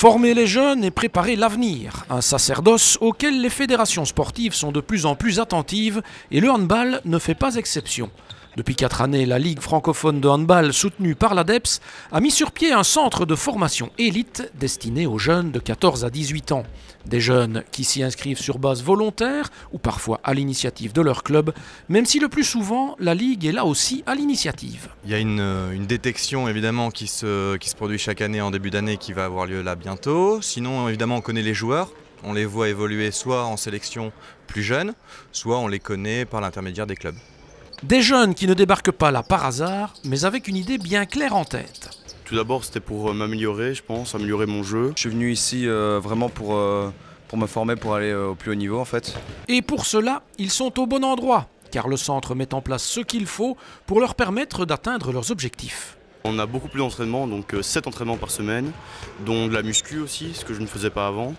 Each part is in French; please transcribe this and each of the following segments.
Former les jeunes et préparer l'avenir, un sacerdoce auquel les fédérations sportives sont de plus en plus attentives et le handball ne fait pas exception. Depuis 4 années, la Ligue francophone de handball, soutenue par l'ADEPS, a mis sur pied un centre de formation élite destiné aux jeunes de 14 à 18 ans. Des jeunes qui s'y inscrivent sur base volontaire ou parfois à l'initiative de leur club, même si le plus souvent, la Ligue est là aussi à l'initiative. Il y a une détection évidemment qui se produit chaque année en début d'année qui va avoir lieu là bientôt. Sinon, évidemment, on connaît les joueurs. On les voit évoluer soit en sélection plus jeune, soit on les connaît par l'intermédiaire des clubs. Des jeunes qui ne débarquent pas là par hasard, mais avec une idée bien claire en tête. Tout d'abord, c'était pour m'améliorer, je pense, améliorer mon jeu. Je suis venu ici vraiment pour me former, pour aller au plus haut niveau en fait. Et pour cela, ils sont au bon endroit, car le centre met en place ce qu'il faut pour leur permettre d'atteindre leurs objectifs. On a beaucoup plus d'entraînements, donc 7 entraînements par semaine, dont de la muscu aussi, ce que je ne faisais pas avant.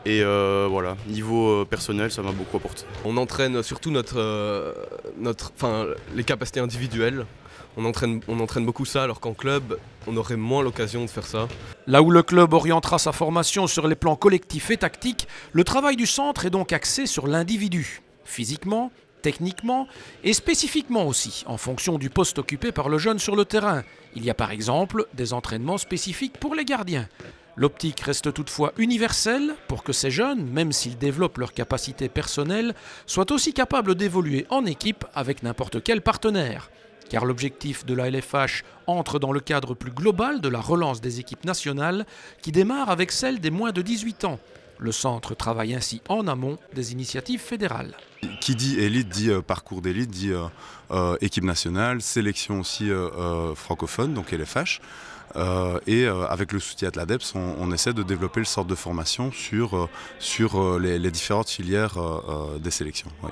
Et voilà, niveau personnel, ça m'a beaucoup apporté. On entraîne surtout les capacités individuelles. On entraîne beaucoup ça, alors qu'en club, on aurait moins l'occasion de faire ça. Là où le club orientera sa formation sur les plans collectifs et tactiques, le travail du centre est donc axé sur l'individu, physiquement, techniquement et spécifiquement aussi, en fonction du poste occupé par le jeune sur le terrain. Il y a par exemple des entraînements spécifiques pour les gardiens. L'optique reste toutefois universelle pour que ces jeunes, même s'ils développent leurs capacités personnelles, soient aussi capables d'évoluer en équipe avec n'importe quel partenaire. Car l'objectif de la LFH entre dans le cadre plus global de la relance des équipes nationales qui démarre avec celle des moins de 18 ans. Le centre travaille ainsi en amont des initiatives fédérales. Qui dit élite dit parcours d'élite, dit équipe nationale, sélection aussi francophone, donc LFH. Et avec le soutien de l'ADEPS, on essaie de développer le centre de formation sur les différentes filières des sélections. Oui.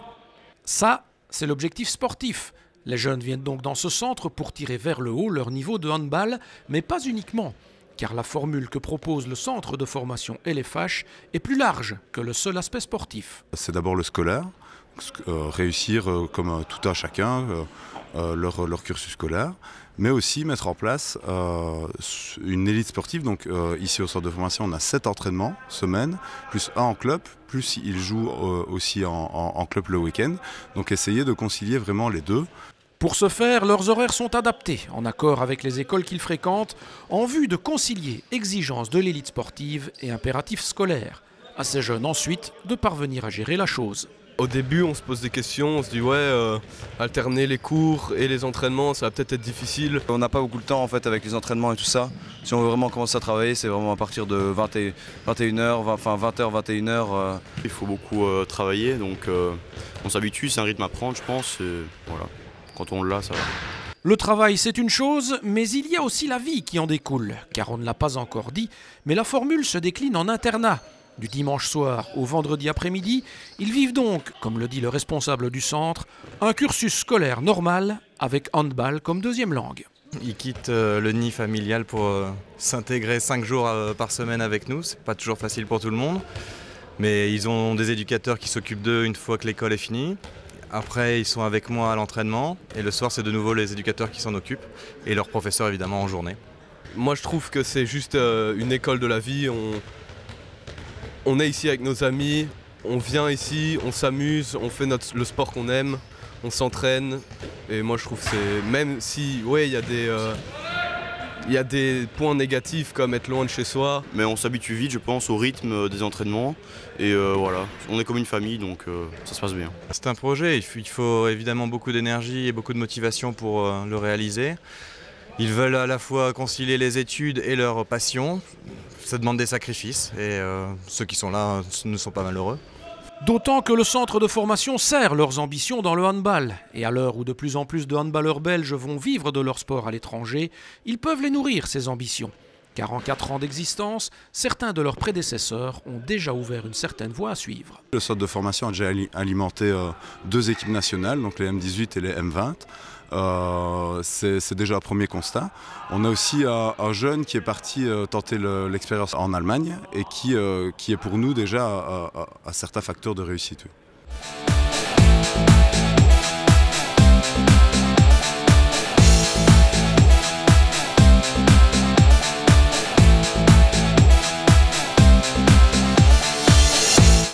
Ça, c'est l'objectif sportif. Les jeunes viennent donc dans ce centre pour tirer vers le haut leur niveau de handball, mais pas uniquement. Car la formule que propose le centre de formation LFH est plus large que le seul aspect sportif. C'est d'abord le scolaire, réussir comme tout un chacun leur cursus scolaire, mais aussi mettre en place une élite sportive. Donc ici au centre de formation, on a 7 entraînements semaine, plus 1 en club, plus ils jouent aussi en club le week-end. Donc essayer de concilier vraiment les deux. Pour ce faire, leurs horaires sont adaptés, en accord avec les écoles qu'ils fréquentent, en vue de concilier exigences de l'élite sportive et impératifs scolaires. À ces jeunes ensuite de parvenir à gérer la chose. Au début, on se pose des questions, on se dit alterner les cours et les entraînements, ça va peut-être être difficile. On n'a pas beaucoup de temps en fait avec les entraînements et tout ça. Si on veut vraiment commencer à travailler, c'est vraiment à partir de 21h, enfin 20h, 21h. Il faut beaucoup travailler, donc on s'habitue, c'est un rythme à prendre, je pense. Et voilà. Quand on l'a, ça va. Le travail, c'est une chose, mais il y a aussi la vie qui en découle, car on ne l'a pas encore dit, mais la formule se décline en internat. Du dimanche soir au vendredi après-midi, ils vivent donc, comme le dit le responsable du centre, un cursus scolaire normal avec handball comme deuxième langue. Ils quittent le nid familial pour s'intégrer 5 jours par semaine avec nous. C'est pas toujours facile pour tout le monde, mais ils ont des éducateurs qui s'occupent d'eux une fois que l'école est finie. Après, ils sont avec moi à l'entraînement et le soir, c'est de nouveau les éducateurs qui s'en occupent et leurs professeurs évidemment en journée. Moi, je trouve que c'est juste une école de la vie. On est ici avec nos amis, on vient ici, on s'amuse, on fait le sport qu'on aime, on s'entraîne. Et moi, je trouve que c'est, même si, il y a des points négatifs comme être loin de chez soi. Mais on s'habitue vite, je pense, au rythme des entraînements. Et voilà, on est comme une famille, donc ça se passe bien. C'est un projet, il faut évidemment beaucoup d'énergie et beaucoup de motivation pour le réaliser. Ils veulent à la fois concilier les études et leur passion. Ça demande des sacrifices et ceux qui sont là ne sont pas malheureux. D'autant que le centre de formation sert leurs ambitions dans le handball. Et à l'heure où de plus en plus de handballeurs belges vont vivre de leur sport à l'étranger, ils peuvent les nourrir, ces ambitions. Car en 4 ans d'existence, certains de leurs prédécesseurs ont déjà ouvert une certaine voie à suivre. Le centre de formation a déjà alimenté 2 équipes nationales, donc les M18 et les M20. C'est déjà un premier constat. On a aussi un jeune qui est parti tenter l'expérience en Allemagne et qui est pour nous déjà un certain facteur de réussite. Oui.